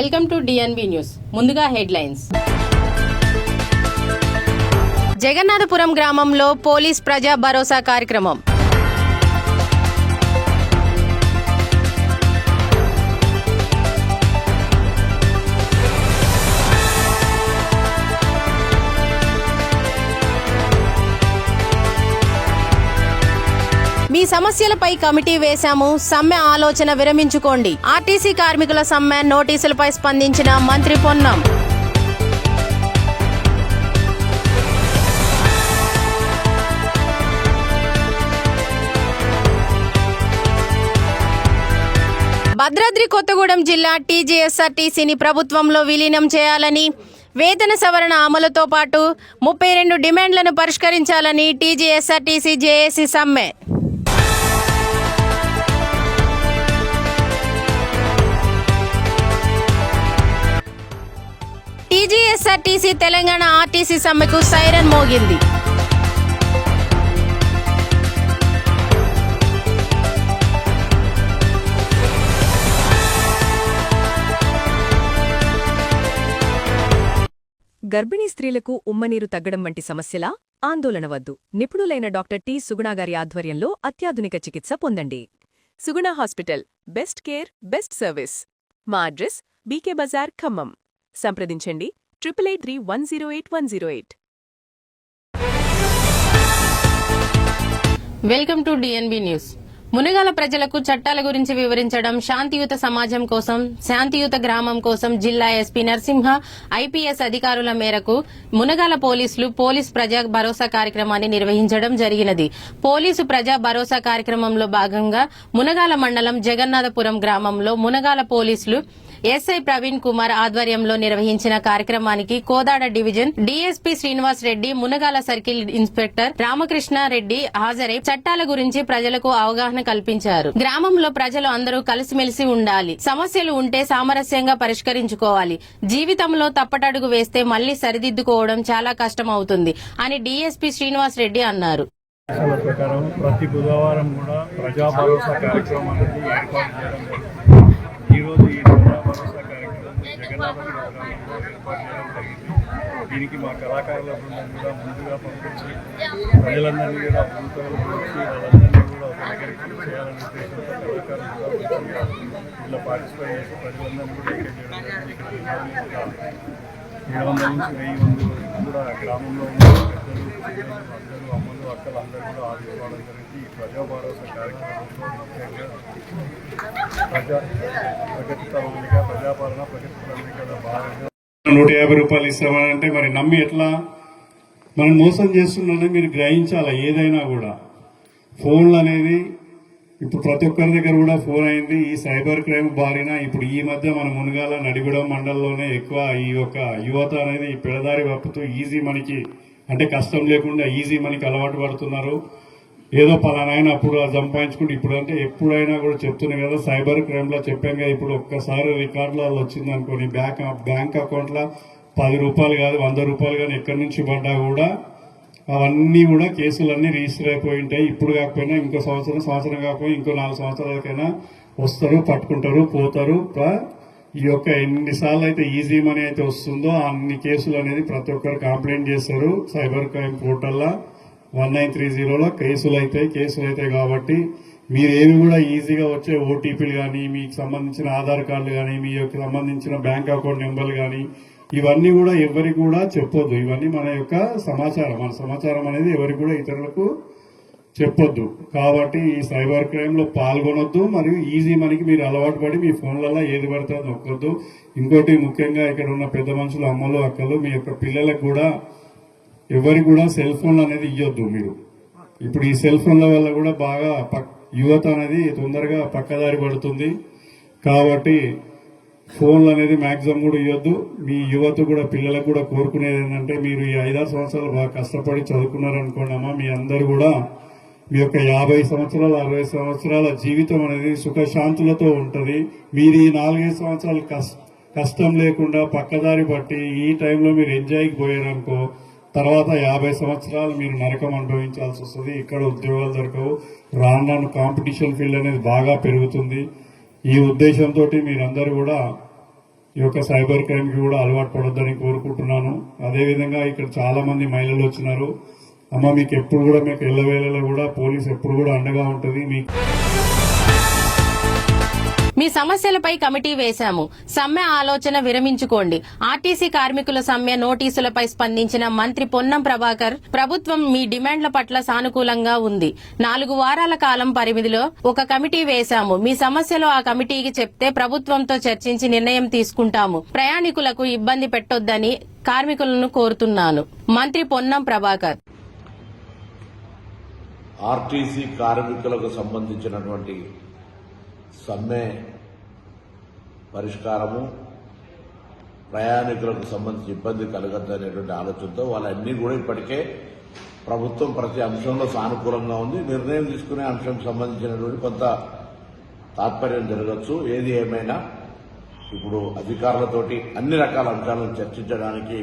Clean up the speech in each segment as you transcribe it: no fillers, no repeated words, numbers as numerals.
Welcome to DNB news. ముందుగా headlines. Jagannathapuram గ్రామంలో police ప్రజా భరోసా కార్యక్రమం. మీ సమస్యలపై కమిటీ వేశాము, సమ్మె ఆలోచన విరమించుకోండి. ఆర్టీసీ కార్మికుల సమ్మె నోటీసులపై స్పందించిన మంత్రి పొన్నం. భద్రాద్రి కొత్తగూడెం జిల్లా టీజీఎస్ఆర్టీసీని ప్రభుత్వంలో విలీనం చేయాలని, వేతన సవరణ అమలుతో పాటు 32 డిమాండ్లను పరిష్కరించాలని టీజీఎస్ఆర్టీసీ జేఏసీ సమ్మె. టీజీఎస్ఆర్టీసీ తెలంగాణ ఆర్టీసీ సమ్మెకు సైరన్ మోగింది. గర్భిణీ స్త్రీలకు ఉమ్మనీరు తగ్గడం వంటి సమస్యల ఆందోళన వద్దు. నిపుణులైన డాక్టర్ టి సుగుణ గారి ఆధ్వర్యంలో అత్యాధునిక చికిత్స పొందండి. Suguna hospital, best care, best service. మా అడ్రస్ బీకే బజార్, ఖమ్మం. సంప్రదించండి 8831081108. Welcome to DNB news. Munagala ప్రజలకు చట్టాల గురించి వివరించడం, శాంతియుత సమాజం కోసం, శాంతియుత గ్రామం కోసం జిల్లా ఎస్పీ నరసింహ ఐపీఎస్ అధికారుల మేరకు మునగాల పోలీసులు పోలీస్ ప్రజా భరోసా కార్యక్రమాన్ని నిర్వహించడం జరిగినది. పోలీసు ప్రజా భరోసా కార్యక్రమంలో భాగంగా మునగాల మండలం జగన్నాథపురం గ్రామంలో మునగాల పోలీసులు ఎస్ఐ ప్రవీణ్ కుమార్ ఆధ్వర్యంలో నిర్వహించిన కార్యక్రమానికి Kodad division DSP Srinivas Reddy, Munagala circle inspector Ramakrishna Reddy హాజరై చట్టాల గురించి ప్రజలకు అవగాహన కల్పించారు. గ్రామంలో ప్రజలు అందరూ కలిసిమెలిసి ఉండాలి, సమస్యలు ఉంటే సామరస్యంగా పరిష్కరించుకోవాలి, జీవితంలో తప్పటడుగు వేస్తే మళ్లీ సరిదిద్దుకోవడం చాలా కష్టం అవుతుంది అని డీఎస్పీ శ్రీనివాస్ రెడ్డి అన్నారు. ప్రకారం ప్రతి బుధవారం కూడా ప్రజా భరోసా కార్యక్రమం అనేది ఏర్పాటు చేయడం జరుగుతుంది. ఈరోజు ఈ ప్రజా భరోసా కార్యక్రమం జగన్నాథపురం గ్రామంలో ఏర్పాటు చేయడం జరిగింది. దీనికి మా కళాకారుల బృందం కూడా ముందుగా పంపించి ప్రజలందరినీ కూడా బృందాలు గురించి వాళ్ళందరినీ కూడా ఒక దగ్గరికి చేయాలనే ఉద్దేశంతో కళాకారులు కూడా ఇలా పార్టిసిపేట్ చేసి ప్రజలందరినీ కూడా ఇక్కడ చేయడం జరిగింది. ఇక్కడ 700 నుంచి 1000 మంది కూడా గ్రామంలో ఉన్న పెద్దలు, పిల్లలు, అందరూ, అమ్మలు, అక్కలు అందరూ కూడా ఆదుకోవడం జరిగింది. ఈ ప్రజా భరోసా కార్యక్రమంలో ముఖ్యంగా ప్రగతి ప్రణాళిక, ప్రజాపాలన ప్రగతి ప్రణాళికల భాగంగా 150 రూపాయలు ఇస్తామనంటే మరి నమ్మి ఎట్లా మనం మోసం చేస్తున్నామని మీరు గ్రహించాలా. ఏదైనా కూడా ఫోన్లు అనేది ఇప్పుడు ప్రతి ఒక్కరి దగ్గర కూడా ఫోన్ అయింది. ఈ సైబర్ క్రైమ్ బారిన ఇప్పుడు ఈ మధ్య మన మునగాల నడిగూడెం మండలంలోనే ఎక్కువ ఈ యొక్క యువత అనేది ఈ పెడదారి వప్పుతూ ఈజీ మనీకి అంటే కష్టం లేకుండా ఈజీ మనీకి అలవాటు పడుతున్నారు. ఏదో పలానాయన అప్పుడు సంపాదించుకుంటే ఇప్పుడు అంటే ఎప్పుడైనా కూడా చెప్తున్నాయి కదా, సైబర్ క్రైమ్ లో చెప్పాం కదా. ఇప్పుడు ఒక్కసారి రికార్డులలో వచ్చింది అనుకోని బ్యాంక్ అకౌంట్ లో 10 రూపాయలు కాదు 100 రూపాయలు కానీ ఎక్కడి నుంచి పడ్డా కూడా అవన్నీ కూడా కేసులన్నీ రిజిస్టర్ అయిపోయి ఉంటాయి. ఇప్పుడు కాకపోయినా ఇంకో సంవత్సరం కాకపోయినా ఇంకో 4 సంవత్సరాలకైనా వస్తారు, పట్టుకుంటారు, పోతారు. ఈ యొక్క ఎన్నిసార్లు అయితే ఈజీ మనీ అయితే వస్తుందో అన్ని కేసులు అనేది ప్రతి ఒక్కరు కంప్లైంట్ చేస్తారు. సైబర్ క్రైమ్ పోర్టల్లో 1930లో కేసులు అవుతాయి. కాబట్టి మీరేమి కూడా ఈజీగా వచ్చే ఓటీపీలు కానీ, మీకు సంబంధించిన ఆధార్ కార్డులు కానీ, మీ యొక్క సంబంధించిన బ్యాంక్ అకౌంట్ నెంబర్లు కానీ ఇవన్నీ కూడా ఎవరికి కూడా చెప్పొద్దు. ఇవన్నీ మన యొక్క సమాచారం అనేది ఎవరికి కూడా ఇతరులకు చెప్పొద్దు. కాబట్టి ఈ సైబర్ క్రైమ్ లో పాల్గొనొద్దు. మరియు ఈజీ మనీకి మీరు అలవాటు పడి మీ ఫోన్లలో ఏది పడితే అది నొక్కొద్దు. ఇంకోటి ముఖ్యంగా ఇక్కడ ఉన్న పెద్ద మనుషులు, అమ్మలు, అక్కలు, మీ యొక్క పిల్లలకు కూడా ఎవరికి కూడా సెల్ ఫోన్లు అనేది ఇవ్వద్దు. మీరు ఇప్పుడు ఈ సెల్ ఫోన్ల వల్ల కూడా బాగా యువత అనేది తొందరగా పక్కదారి పడుతుంది. కాబట్టి ఫోన్లు అనేది మ్యాక్సిమం కూడా ఇవ్వద్దు. మీ యువత కూడా పిల్లలకు కూడా కోరుకునేది ఏంటంటే మీరు ఈ 5-6 సంవత్సరాలు బాగా కష్టపడి చదువుకున్నారనుకోండి అమ్మా, మీ అందరు కూడా మీ యొక్క 50 సంవత్సరాలు 60 సంవత్సరాల జీవితం అనేది సుఖశాంతులతో ఉంటుంది. మీరు ఈ 4-5 సంవత్సరాలు కష్టం లేకుండా పక్కదారి పట్టి ఈ టైంలో మీరు ఎంజాయ్కి పోయారనుకో, తర్వాత 50 సంవత్సరాలు మీరు నరకం అనుభవించాల్సి వస్తుంది. ఇక్కడ ఉద్యోగాలు దొరకవు. రాను కాంపిటీషన్ ఫీల్డ్ అనేది బాగా పెరుగుతుంది. ఈ ఉద్దేశంతో మీరందరూ కూడా ఈ యొక్క సైబర్ క్రైమ్ కి కూడా అలవాటు పడొద్దని కోరుకుంటున్నాను. అదేవిధంగా ఇక్కడ చాలా మంది మహిళలు వచ్చినారు. అమ్మ మీకు ఎప్పుడు కూడా మీకు ఎల్లవేళలో కూడా పోలీస్ ఎప్పుడు కూడా అండగా ఉంటుంది. మీకు మీ సమస్యలపై కమిటీ వేశాము. సమ్మె ఆలోచన విరమించుకోండి. ఆర్టీసీ కార్మికుల సమ్మె నోటీసులపై స్పందించిన మంత్రి పొన్నం ప్రభాకర్, ప్రభుత్వం మీ డిమాండ్ల పట్ల సానుకూలంగా ఉంది. 4 వారాల కాలం పరిమితిలో ఒక కమిటీ వేశాము. మీ సమస్యలు ఆ కమిటీకి చెప్తే ప్రభుత్వంతో చర్చించి నిర్ణయం తీసుకుంటాము. ప్రయాణికులకు ఇబ్బంది పెట్టొద్దని కార్మికులను కోరుతున్నాను. మంత్రి పొన్నం ప్రభాకర్. ఆర్టీసీ కార్మికులకు సంబంధించినటువంటి సమ్మె పరిష్కారము, ప్రయాణికులకు సంబంధించి ఇబ్బంది కలగద్దనేటువంటి ఆలోచనతో వాళ్ళన్నీ కూడా ఇప్పటికే ప్రభుత్వం ప్రతి అంశంలో సానుకూలంగా ఉంది. నిర్ణయం తీసుకునే అంశంకు సంబంధించినటువంటి కొంత తాత్పర్యం జరగచ్చు. ఏది ఏమైనా ఇప్పుడు అధికారులతోటి అన్ని రకాల అంశాలను చర్చించడానికి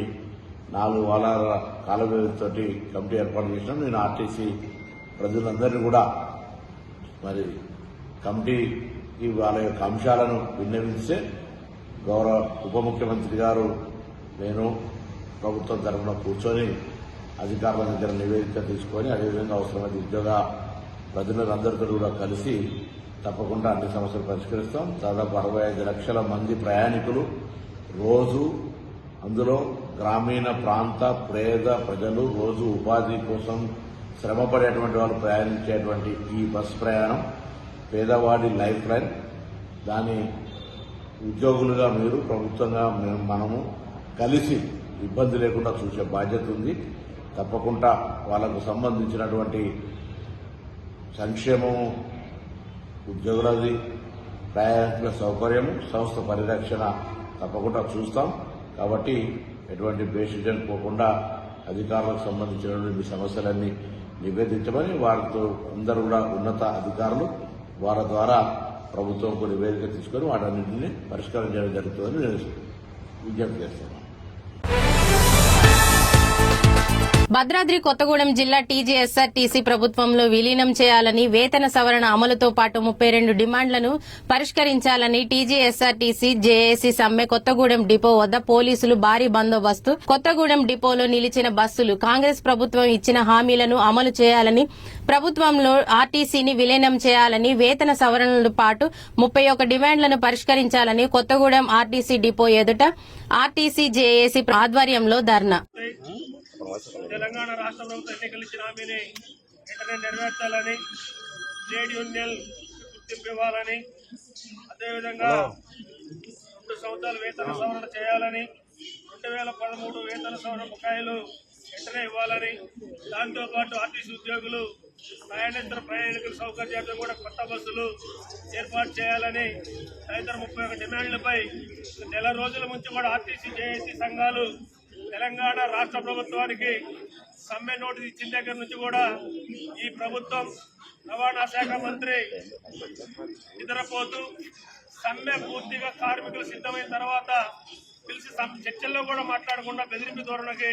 4 వారాల కాల వ్యవధితోటి కమిటీ ఏర్పాటు చేసినాం. నేను ఆర్టీసీ ప్రజలందరినీ కూడా మరి కమిటీకి వాళ్ళ యొక్క అంశాలను విన్నవిస్తే గౌరవ ఉప ముఖ్యమంత్రి గారు నేను ప్రభుత్వం తరఫున కూర్చొని అధికారుల దగ్గర నివేదిక తీసుకొని అదేవిధంగా అవసరమైన ఉద్యోగ ప్రతినిధులందరితో కూడా కలిసి తప్పకుండా అన్ని సమస్యలు పరిష్కరిస్తాం. దాదాపు 65 లక్షల మంది ప్రయాణికులు రోజు, అందులో గ్రామీణ ప్రాంత పేద ప్రజలు రోజు ఉపాధి కోసం శ్రమపడేటువంటి వాళ్ళు ప్రయాణించేటువంటి ఈ బస్ ప్రయాణం పేదవాడి లైఫ్ లైన్. దాని ఉద్యోగులుగా మీరు, ప్రభుత్వంగా మనము కలిసి ఇబ్బంది లేకుండా చూసే బాధ్యత ఉంది. తప్పకుండా వాళ్లకు సంబంధించినటువంటి సంక్షేమము, ఉద్యోగులది, ప్రయాణికుల సౌకర్యము, సంస్థ పరిరక్షణ తప్పకుండా చూస్తాం. కాబట్టి ఎటువంటి బేసిజన్ పోకుండా అధికారులకు సంబంధించినటువంటి మీ సమస్యలన్నీ నివేదించమని వారితో అందరూ కూడా ఉన్నత అధికారులు వారి ద్వారా ప్రభుత్వంకు నివేదిక తీసుకొని వాటన్నింటినీ పరిష్కారం చేయడం జరుగుతుందని నేను విజ్ఞప్తి చేస్తున్నాను. భద్రాద్రి కొత్తగూడెం జిల్లా టీజీఎస్ఆర్టీసీ ప్రభుత్వంలో విలీనం చేయాలని, వేతన సవరణ అమలుతో పాటు 32 డిమాండ్లను పరిష్కరించాలని టీజీఎస్ఆర్టీసీ జేఏసీ సమ్మె కొత్తగూడెం డిపో వద్ద పోలీసులు భారీ బందోబస్తు. కొత్తగూడెం డిపోలో నిలిచిన బస్సులు కాంగ్రెస్ ప్రభుత్వం ఇచ్చిన హామీలను అమలు చేయాలని, ప్రభుత్వంలో ఆర్టీసీని విలీనం చేయాలని, వేతన సవరణలతో పాటు 31 డిమాండ్లను పరిష్కరించాలని కొత్తగూడెం ఆర్టీసీ డిపో ఎదుట ఆర్టీసీ జేఏసీ ఆధ్వర్యంలో ధర్నా. తెలంగాణ రాష్ట్ర ప్రభుత్వం ఎన్నికలు ఇచ్చిన హామీని వెంటనే నెరవేర్చాలని, ట్రేడ్ యూనియన్ గుర్తింపు ఇవ్వాలని, అదేవిధంగా 2 సంవత్సరాల వేతన సవరణ చేయాలని, 2013 వేతన సవరణ బకాయిలు వెంటనే ఇవ్వాలని, దాంతోపాటు ఆర్టీసీ ఉద్యోగులు ప్రయాణికుల సౌకర్యార్థం కూడా కొత్త బస్సులు ఏర్పాటు చేయాలని తదితర 31 డిమాండ్లపై నెల రోజుల నుంచి కూడా ఆర్టీసీ జేఏసీ సంఘాలు తెలంగాణ రాష్ట్ర ప్రభుత్వానికి సమ్మె నోటీస్ ఇచ్చిన దగ్గర నుంచి కూడా ఈ ప్రభుత్వం రవాణా శాఖ మంత్రి నిద్రపోతూ సమ్మె పూర్తిగా కార్మికులు సిద్ధమైన తర్వాత పిలిచి చర్చల్లో కూడా మాట్లాడకుండా బెదిరింపు ధోరణికి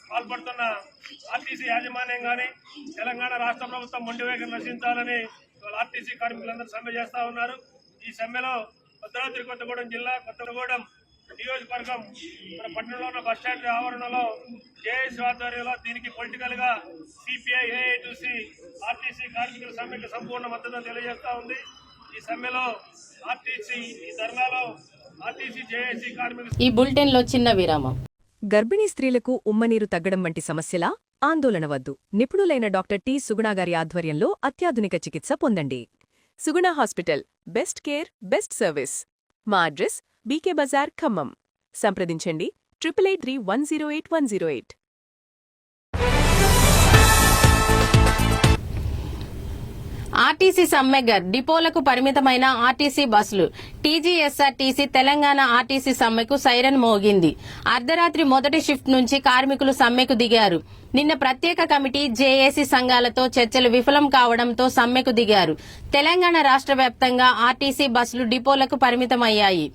పాల్పడుతున్న ఆర్టీసీ యాజమాన్యం కానీ తెలంగాణ రాష్ట్ర ప్రభుత్వం మొండివేగం నశించాలని ఆర్టీసీ కార్మికులందరూ సమ్మె చేస్తా ఉన్నారు. ఈ సమ్మెలో భద్రాద్రి కొత్తగూడెం జిల్లా కొత్తగూడెం నియోజకవర్గం మన పట్టణంలో ఉన్న బస్టాండ్ ఆవరణలో జేఏసీ ఆధ్వర్యంలో దీనికి పొలిటికల్ గా సిపిఐ, ఏఐటీసీ, ఆర్టీసీ కార్మికుల సమ్మెకు సంపూర్ణ మద్దతు తెలియజేస్తా ఉంది. ఈ సమ్మెలో ఆర్టీసీ, ఈ ధర్నాలో ఆర్టీసీ జేఏసీ కార్మికులు. ఈ బులెటిన్ లో చిన్న విరామం. గర్భిణీ స్త్రీలకు ఉమ్మనీరు తగ్గడం వంటి సమస్యలా? ఆందోళన వద్దు. నిపుణులైన డాక్టర్ టి. సుగుణాగారి ఆధ్వర్యంలో అత్యాధునిక చికిత్స పొందండి. Suguna hospital, best care, best service. మా అడ్రస్ బీకే బజార్, ఖమ్మం. సంప్రదించండి 8883108108. ఆర్టీసీ సమ్మెగర్ డిపోలకు పరిమితమైన ఆర్టీసీ బస్సులు. టీజీఎస్ఆర్టీసీ తెలంగాణ ఆర్టీసీ సమ్మెకు సైరన్ మోగింది. అర్ధరాత్రి మొదటి షిఫ్ట్ నుంచి కార్మికులు సమ్మెకు దిగారు. నిన్న ప్రత్యేక కమిటీ జేఏసీ సంఘాలతో చర్చలు విఫలం కావడంతో సమ్మెకు దిగారు. తెలంగాణ రాష్ట్ర వ్యాప్తంగా ఆర్టీసీ బస్సులు డిపోలకు పరిమితమయ్యాయి.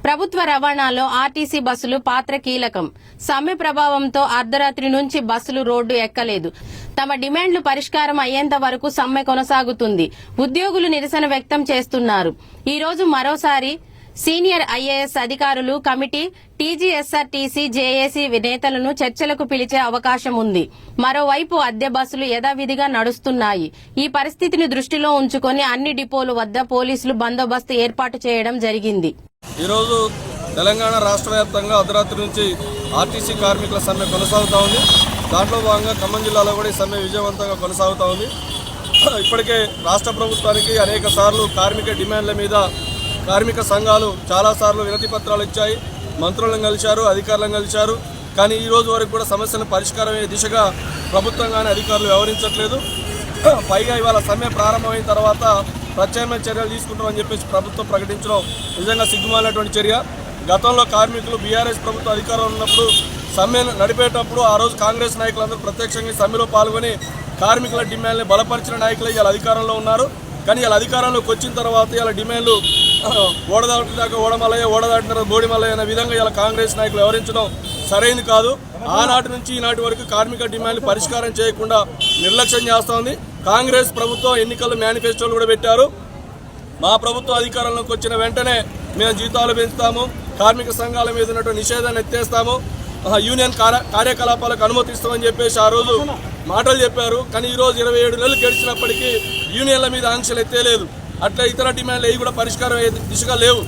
ప్రభుత్వ రవాణాలో ఆర్టీసీ బస్సులు పాత్ర కీలకం. సమ్మె ప్రభావంతో అర్ధరాత్రి నుంచి బస్సులు రోడ్డు ఎక్కలేదు. తమ డిమాండ్లు పరిష్కారం అయ్యేంత వరకు సమ్మె కొనసాగుతుంది. ఉద్యోగులు నిరసన వ్యక్తం చేస్తున్నారు. ఈ రోజు మరోసారి సీనియర్ ఐఏఎస్ అధికారులు కమిటీ టీజీఎస్ఆర్టీసీ జేఏసీ నేతలను చర్చలకు పిలిచే అవకాశం ఉంది. మరోవైపు అద్దె బస్సులు యథావిధిగా నడుస్తున్నాయి. ఈ పరిస్థితిని దృష్టిలో ఉంచుకొని అన్ని డిపోల వద్ద పోలీసులు బందోబస్తు ఏర్పాటు చేయడం జరిగింది. ఈరోజు తెలంగాణ రాష్ట్ర వ్యాప్తంగా అర్ధరాత్రి నుంచి ఆర్టీసీ కార్మికుల సమ్మె కొనసాగుతూ ఉంది. దాంట్లో భాగంగా ఖమ్మం జిల్లాలో కూడా ఈ సమ్మె విజయవంతంగా కొనసాగుతూ ఉంది. ఇప్పటికే రాష్ట్ర ప్రభుత్వానికి అనేక సార్లు కార్మిక డిమాండ్ల మీద కార్మిక సంఘాలు చాలాసార్లు వినతి పత్రాలు ఇచ్చాయి. మంత్రులను కలిశారు, అధికారులను కలిశారు. కానీ ఈ రోజు వరకు కూడా సమస్యలను పరిష్కారమయ్యే దిశగా ప్రభుత్వం కానీ అధికారులు వ్యవహరించట్లేదు. పైగా ఇవాళ సమ్మె ప్రారంభమైన తర్వాత ప్రత్యామ్నాయ చర్యలు తీసుకుంటామని చెప్పేసి ప్రభుత్వం ప్రకటించడం నిజంగా సిగ్గుమాలినటువంటి చర్య. గతంలో కార్మికులు బీఆర్ఎస్ ప్రభుత్వం అధికారంలో ఉన్నప్పుడు సమ్మె నడిపేటప్పుడు ఆ రోజు కాంగ్రెస్ నాయకులందరూ ప్రత్యక్షంగా సమ్మెలో పాల్గొని కార్మికుల డిమాండ్ని బలపరిచిన నాయకులు ఇవాళ అధికారంలో ఉన్నారు. కానీ ఇలా అధికారంలోకి వచ్చిన తర్వాత ఇలా డిమాండ్లు ఓడదాటి దాకా ఓడమల్లయ్య, ఓడదాటిన తర్వాత బోడిమల్లయ్య అనే విధంగా ఇలా కాంగ్రెస్ నాయకులు వ్యవహరించడం సరైనది కాదు. ఆనాటి నుంచి ఈనాటి వరకు కార్మిక డిమాండ్లు పరిష్కారం చేయకుండా నిర్లక్ష్యం చేస్తోంది. కాంగ్రెస్ ప్రభుత్వం ఎన్నికల మేనిఫెస్టోలు కూడా పెట్టారు. మా ప్రభుత్వం అధికారంలోకి వచ్చిన వెంటనే మేము జీతాలు పెంచుతాము, కార్మిక సంఘాల మీద ఉన్నటువంటి నిషేధాన్ని ఎత్తేస్తాము, యూనియన్ కార్యకలాపాలకు అనుమతిస్తామని చెప్పేసి ఆ రోజు మాటలు చెప్పారు. కానీ ఈరోజు 27 నెలలు గడిచినప్పటికీ యూనియన్ల మీద ఆంక్షలు ఎత్తేలేదు. అట్లా ఇతర డిమాండ్లు అవి కూడా పరిష్కారం దిశగా లేవు.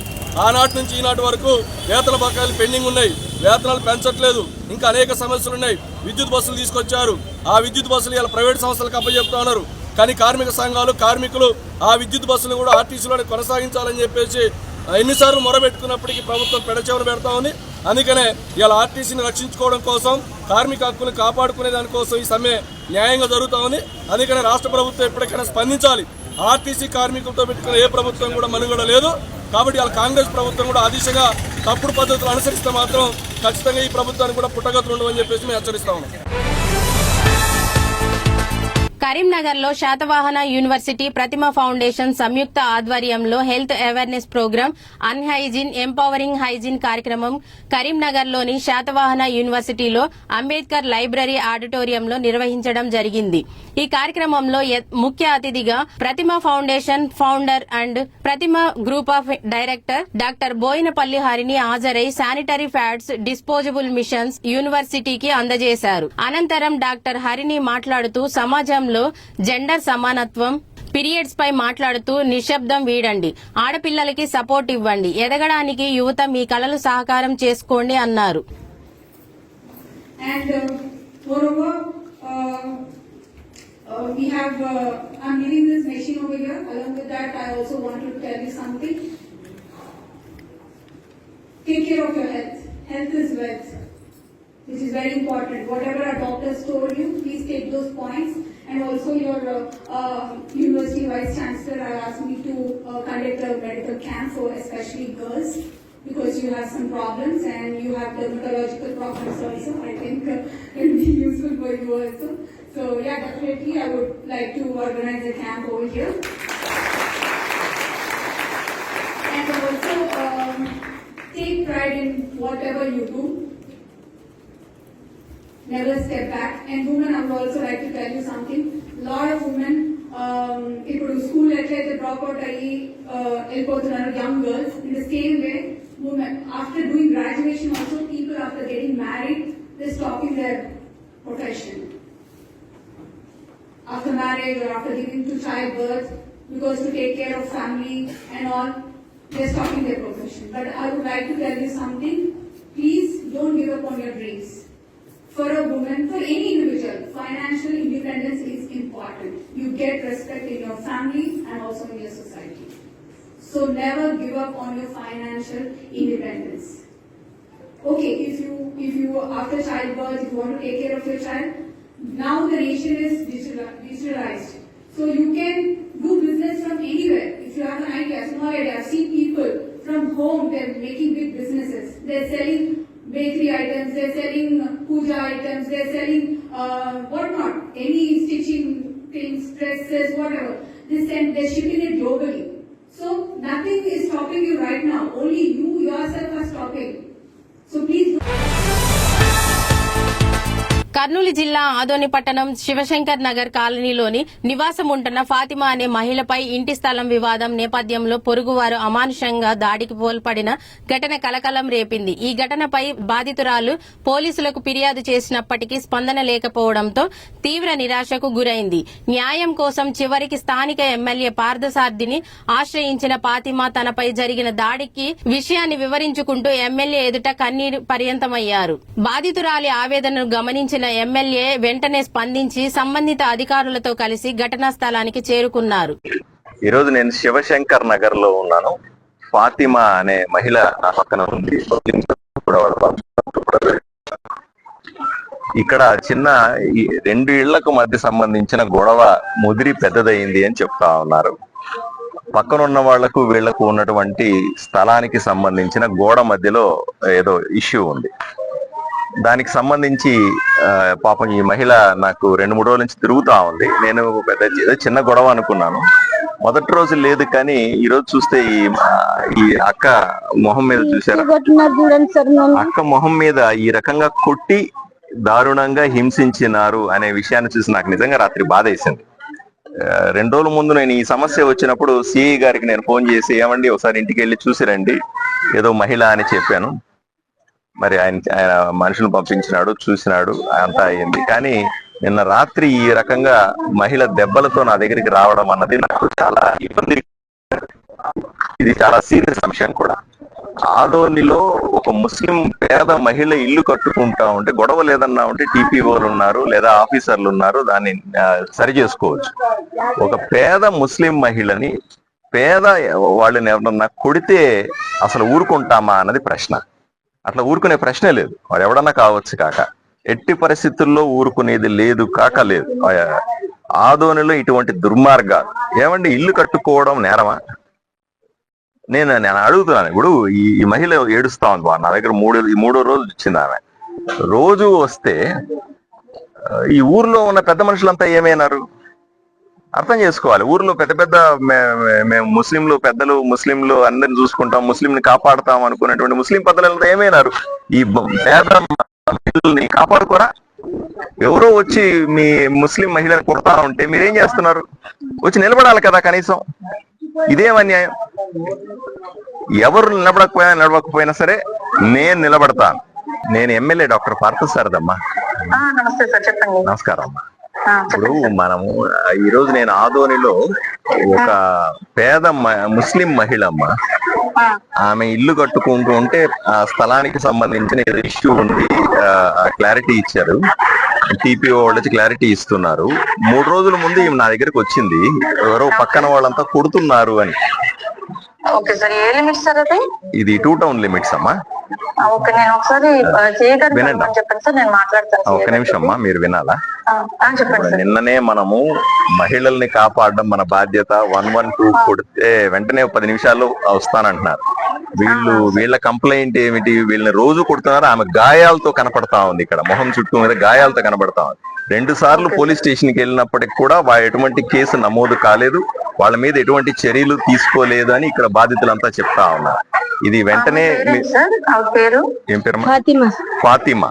ఆనాటి నుంచి ఈనాటి వరకు వేతన బకాయిలు పెండింగ్ ఉన్నాయి, వేతనాలు పెంచట్లేదు, ఇంకా అనేక సమస్యలు ఉన్నాయి. విద్యుత్ బస్సులు తీసుకొచ్చారు, ఆ విద్యుత్ బస్సులు ఇలా ప్రైవేట్ సంస్థలకు అప్పచెప్తా ఉన్నారు. కానీ కార్మిక సంఘాలు కార్మికులు ఆ విద్యుత్ బస్సులు కూడా ఆర్టీసీలోనే కొనసాగించాలని చెప్పేసి ఎన్నిసార్లు మొరబెట్టుకున్నప్పటికీ ప్రభుత్వం పెడచెవిన పెడతా ఉంది. అందుకనే ఇలా ఆర్టీసీని రక్షించుకోవడం కోసం, కార్మిక హక్కులు కాపాడుకునే దానికోసం ఈ సమ్మె న్యాయంగా జరుగుతూ ఉంది. అందుకనే రాష్ట్ర ప్రభుత్వం ఎప్పటికైనా స్పందించాలి. ఆర్టీసీ కార్మికులతో పెట్టుకున్న ఏ ప్రభుత్వం కూడా మనుగడ లేదు. కాబట్టి ఇలా కాంగ్రెస్ ప్రభుత్వం కూడా ఆ దిశగా తప్పుడు పద్ధతులు అనుసరిస్తే మాత్రం ఖచ్చితంగా ఈ ప్రభుత్వానికి కూడా పుట్టగతులు ఉండవని చెప్పేసి మేము హెచ్చరిస్తా ఉన్నాం. కరీంనగర్ లో శాతవాహన యూనివర్సిటీ ప్రతిమ ఫౌండేషన్ సంయుక్త ఆధ్వర్యంలో health awareness programme on hygiene empowering hygiene కార్యక్రమం కరీంనగర్ లోని శాతవాహన యూనివర్సిటీలో అంబేద్కర్ లైబ్రరీ ఆడిటోరియంలో నిర్వహించడం జరిగింది. ఈ కార్యక్రమంలో ముఖ్య అతిథిగా Prathima foundation founder and Prathima group of director doctor Boinapalli Harini హాజరై శానిటరీ ప్యాడ్స్, డిస్పోజబుల్ మిషన్స్ యూనివర్సిటీకి అందజేశారు. అనంతరం డాక్టర్ హరిని మాట్లాడుతూ సమాజంలో జెండర్ సమానత్వం, పీరియడ్స్ పై మాట్లాడుతూ నిశ్శబ్దం వీడండి, ఆడపిల్లలకి సపోర్ట్ ఇవ్వండి, ఎదగడానికి యువత మీ కలలు సహకారం చేసుకోండి అన్నారు. We have, I'm leaving this machine over here. Along with that, I also want to tell you something. Take care of your health. Health is wealth, which is very important. Whatever our doctors told you, please take those points. And also your University Vice Chancellor asked me to conduct a medical camp for especially girls, because you have some problems and you have dermatological problems also. I think it will be useful for you also. So yeah, definitely I would like to organize a camp over here. And also take pride in whatever you do. Never step back. And women, I would also like to tell you something. Lot of women, ఇప్పుడు school ఎట్లయితే drop out అయ్యి వెళ్ళిపోతున్నారు young girls, in the same way, women after doing graduation also, people after getting married, they're stopping their profession. After marriage or after giving to childbirth, because to take care of family and all, they're stopping their profession. But I would like to tell you something. Please don't give up on your dreams. For a woman, for any individual, financial independence is important. You get respect in your family and also in your society. So never give up on your financial independence. Okay, if you after childbirth, if you want to take care of your child, now the nation is digitalized. So you can do business from anywhere. If you have an idea, small idea, I've seen people from home, they're making big businesses. They're selling bakery items, they're selling puja items, they're selling whatnot, any stitching things, dresses, whatever. They're shipping it globally. So nothing is stopping you right now. Only you yourself are stopping. So please. Kurnool జిల్లా ఆదోని పట్టణం శివశంకర్ నగర్ కాలనీలోని నివాసం ఉంటున్న ఫాతిమా అనే మహిళపై ఇంటి స్థలం వివాదం నేపథ్యంలో పొరుగువారు అమానుషంగా దాడికి పాల్పడిన ఘటన కలకలం రేపింది. ఈ ఘటనపై బాధితురాలు పోలీసులకు ఫిర్యాదు చేసినప్పటికీ స్పందన లేకపోవడంతో తీవ్ర నిరాశకు గురైంది. న్యాయం కోసం చివరికి స్థానిక ఎమ్మెల్యే పార్థసారథిని ఆశ్రయించిన ఫాతిమా తనపై జరిగిన దాడికి విషయాన్ని వివరించుకుంటూ ఎమ్మెల్యే ఎదుట కన్నీరు పర్యంతమయ్యారు. బాధితురాలి ఆవేదనను గమనించిన ఎమ్మెల్యే వెంటనే స్పందించి సంబంధిత అధికారులతో కలిసి ఘటనా స్థలానికి చేరుకున్నారు. ఈరోజు నేను శివశంకర్ నగర్ లో ఉన్నాను. ఫాతిమా అనే మహిళ నా పక్కన ఉంది. ఇక్కడ చిన్న ఈ 2 ఇళ్లకు మధ్య సంబంధించిన గొడవ ముదిరి పెద్దదయింది అని చెప్తా ఉన్నారు. పక్కనున్న వాళ్లకు వీళ్లకు ఉన్నటువంటి స్థలానికి సంబంధించిన గోడ మధ్యలో ఏదో ఇష్యూ ఉంది. దానికి సంబంధించి పాపం ఈ మహిళ నాకు 2-3 రోజుల నుంచి తిరుగుతా ఉంది. నేను ఏదో చిన్న గొడవ అనుకున్నాను. మొదటి రోజు లేదు, కానీ ఈ రోజు చూస్తే ఈ అక్క మొహం మీద చూసారు. అక్క మొహం మీద ఈ రకంగా కొట్టి దారుణంగా హింసించినారు అనే విషయాన్ని చూసి నాకు నిజంగా రాత్రి బాధ వేసింది. 2 రోజుల ముందు నేను ఈ సమస్య వచ్చినప్పుడు సిఐ గారికి నేను ఫోన్ చేసి, ఏమండి ఒకసారి ఇంటికి వెళ్ళి చూసిరండి, ఏదో మహిళ అని చెప్పాను. మరి ఆయన మనుషులను పంపించినాడు, చూసినాడు, అంతా అయింది. కానీ నిన్న రాత్రి ఈ రకంగా మహిళ దెబ్బలతో నా దగ్గరికి రావడం అన్నది నాకు చాలా ఇబ్బంది. ఇది చాలా సీరియస్ అంశం కూడా. ఆదోనిలో ఒక ముస్లిం పేద మహిళ ఇల్లు కట్టుకుంటా ఉంటే గొడవ లేదన్నా ఉంటే టీపీఓలు ఉన్నారు లేదా ఆఫీసర్లు ఉన్నారు, దాన్ని సరి చేసుకోవచ్చు. ఒక పేద ముస్లిం మహిళని పేద వాళ్ళని ఎవరన్నా కొడితే అసలు ఊరుకుంటామా అన్నది ప్రశ్న. అట్లా ఊరుకునే ప్రశ్నే లేదు. వాడు ఎవడన్నా కావచ్చు కాక, ఎట్టి పరిస్థితుల్లో ఊరుకునేది లేదు కాక లేదు. ఆదోనిలో ఇటువంటి దుర్మార్గాలు ఏమండి, ఇల్లు కట్టుకోవడం నేరమా? నేను అడుగుతున్నాను. ఇప్పుడు ఈ మహిళ ఏడుస్తా ఉంది. నా దగ్గర మూడో రోజు వచ్చింది ఆమె. రోజు వస్తే ఈ ఊర్లో ఉన్న పెద్ద మనుషులంతా ఏమైనారు అర్థం చేసుకోవాలి. ఊర్లో పెద్ద మేము ముస్లింలు పెద్దలు, ముస్లింలు అందరిని చూసుకుంటాం, ముస్లింని కాపాడుతాం అనుకున్నటువంటి ముస్లిం పెద్దలంతా ఏమైనారు? ఈ పేద మహిళల్ని కాపాడుకోరా? ఎవరో వచ్చి మీ ముస్లిం మహిళని కొడతా ఉంటే మీరేం చేస్తున్నారు? వచ్చి నిలబడాలి కదా కనీసం. ఇదేం అన్యాయం? ఎవరు నిలబడకపోయినా సరే నేను నిలబడతాను. నేను ఎమ్మెల్యే డాక్టర్ పార్థసారథి అమ్మా. నమస్తే సార్, చెప్పండి. నమస్కారం అమ్మా. ఇప్పుడు మనము ఈ రోజు నేను ఆదోనిలో ఒక పేద ముస్లిం మహిళ అమ్మ, ఆమె ఇల్లు కట్టుకుంటూ ఉంటే ఆ స్థలానికి సంబంధించిన ఏదో ఇష్యూ ఉంది, క్లారిటీ ఇచ్చారు. టీపీఓ వాళ్ళు క్లారిటీ ఇస్తున్నారు. 3 రోజుల ముందు ఈమె నా దగ్గరికి వచ్చింది, ఎవరో పక్కన వాళ్ళంతా కొడుతున్నారు అని. ఓకే సార్, ఏ లిమిట్స్ సార్ అది? ఇది 2 టౌన్ లిమిట్స్ అమ్మా. ఓకే, నేను ఒకసారి చెప్పండి సార్, నేను మాట్లాడతాను. ఒక్క నిమిషం అమ్మా, మీరు వినాలా? చెప్పండి. నిన్ననే మనము మహిళల్ని కాపాడడం మన బాధ్యత 112 కొడితే వెంటనే 10 నిమిషాల్లో వస్తానంటున్నారు. వీళ్ళ కంప్లైంట్ ఏమిటి? వీళ్ళని రోజు కొడుతున్నారు. ఆమె గాయాలతో కనపడతా ఉంది, ఇక్కడ మొహం చుట్టూ మీద గాయాలతో కనపడతా ఉంది. 2 సార్లు పోలీస్ స్టేషన్ కి వెళ్ళినప్పటికి కూడా ఎటువంటి కేసు నమోదు కాలేదు, వాళ్ళ మీద ఎటువంటి చర్యలు తీసుకోలేదు అని ఇక్కడ బాధితులంతా చెప్తా ఉన్నారు. ఇది వెంటనే ఏం పేరు? ఫాతిమా.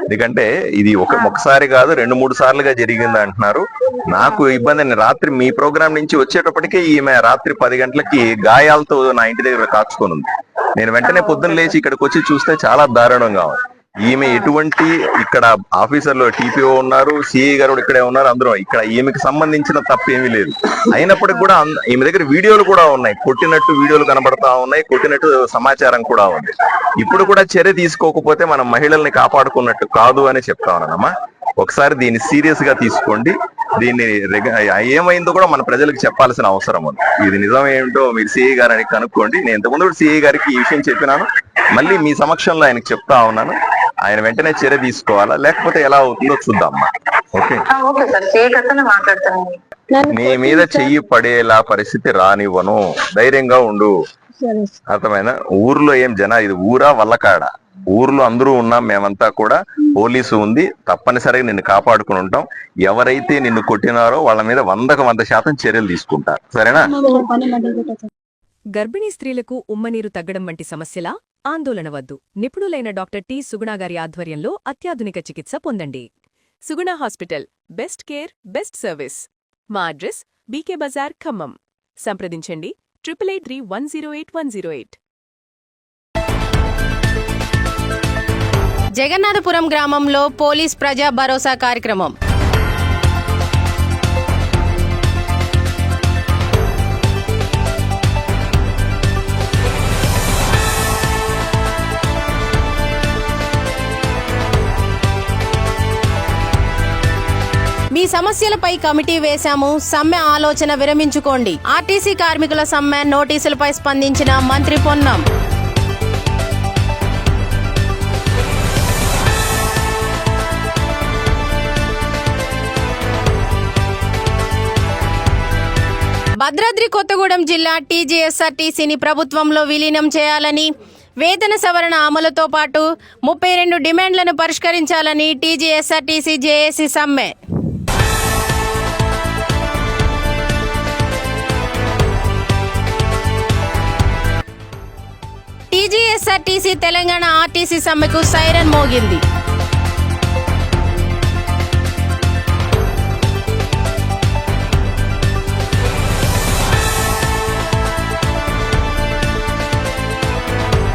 ఎందుకంటే ఇది ఒకసారి కాదు 2-3 సార్లుగా జరిగింది అంటున్నారు. నాకు ఇబ్బంది. రాత్రి మీ ప్రోగ్రామ్ నుంచి వచ్చేటప్పటికే ఈమె రాత్రి 10 గంటలకి గాయాలతో నా ఇంటి దగ్గర కాచుకొని ఉంది. నేను వెంటనే పొద్దున్న లేచి ఇక్కడికి వచ్చి చూస్తే చాలా దారుణంగా ఉంది. ఈమె ఎటువంటి ఇక్కడ ఆఫీసర్లు టీపీఓ ఉన్నారు, సిఐ గారు ఇక్కడే ఉన్నారు, అందరూ ఇక్కడ ఈమెకి సంబంధించిన తప్పు ఏమీ లేదు. అయినప్పటికీ కూడా ఈమె దగ్గర వీడియోలు కూడా ఉన్నాయి, కొట్టినట్టు వీడియోలు కనబడతా ఉన్నాయి, కొట్టినట్టు సమాచారం కూడా ఉంది. ఇప్పుడు కూడా చర్య తీసుకోకపోతే మనం మహిళల్ని కాపాడుకున్నట్టు కాదు అని చెప్తా ఉన్నానమ్మా. ఒకసారి దీన్ని సీరియస్ గా తీసుకోండి. దీన్ని ఏమైందో కూడా మన ప్రజలకు చెప్పాల్సిన అవసరం ఉంది. ఇది నిజం ఏమిటో మీరు సిఐ గారిని కనుక్కోండి. నేను ఇంతకుముందు సిఐ గారికి ఈ విషయం చెప్పినాను, మళ్ళీ మీ సమక్షంలో ఆయనకు చెప్తా ఉన్నాను. ఆయన వెంటనే చర్య తీసుకోవాలా, లేకపోతే ఎలా అవుతుందో చూద్దామ్మా. ఓకే, నీ మీద చెయ్యి పడేలా పరిస్థితి రానివ్వను, ధైర్యంగా ఉండు. అర్థమైనా? ఊర్లో ఏం ఇది ఊరా వల్లకాడ? ఊర్లో అందరూ ఉన్నాం మేమంతా కూడా. పోలీసు ఉంది, తప్పనిసరిగా నిన్ను కాపాడుకుని ఉంటాం. ఎవరైతే నిన్ను కొట్టినారో వాళ్ళ మీద 100% చర్యలు తీసుకుంటారు. సరేనా? గర్భిణీ స్త్రీలకు ఉమ్మనీరు తగ్గడం వంటి సమస్యలా ఆందోళన వద్దు. నిపుణులైన డాక్టర్ టి సుగుణాగారి ఆధ్వర్యంలో అత్యాధునిక చికిత్స పొందండి. Suguna hospital, best care, best service. మా అడ్రస్ బీకే బజార్, ఖమ్మం. సంప్రదించండి 8883108108. జగన్నాథపురం గ్రామంలో పోలీస్ ప్రజా భరోసా కార్యక్రమం. మీ సమస్యలపై కమిటీ వేశాము, సమ్మె ఆలోచన విరమించుకోండి. ఆర్టీసీ కార్మికుల సమ్మె నోటీసులపై స్పందించిన మంత్రి పొన్నం. భద్రాద్రి కొత్తగూడెం జిల్లా టీజీఎస్ఆర్టీసీని ప్రభుత్వంలో విలీనం చేయాలని, వేతన సవరణ అమలుతో పాటు 32 డిమాండ్లను పరిష్కరించాలని టీజీఎస్ఆర్టీసీ జేఏసీ సమ్మె. టీజీఎస్ఆర్టీసీ తెలంగాణ ఆర్టీసీ సమ్మెకు సైరన్ మోగింది.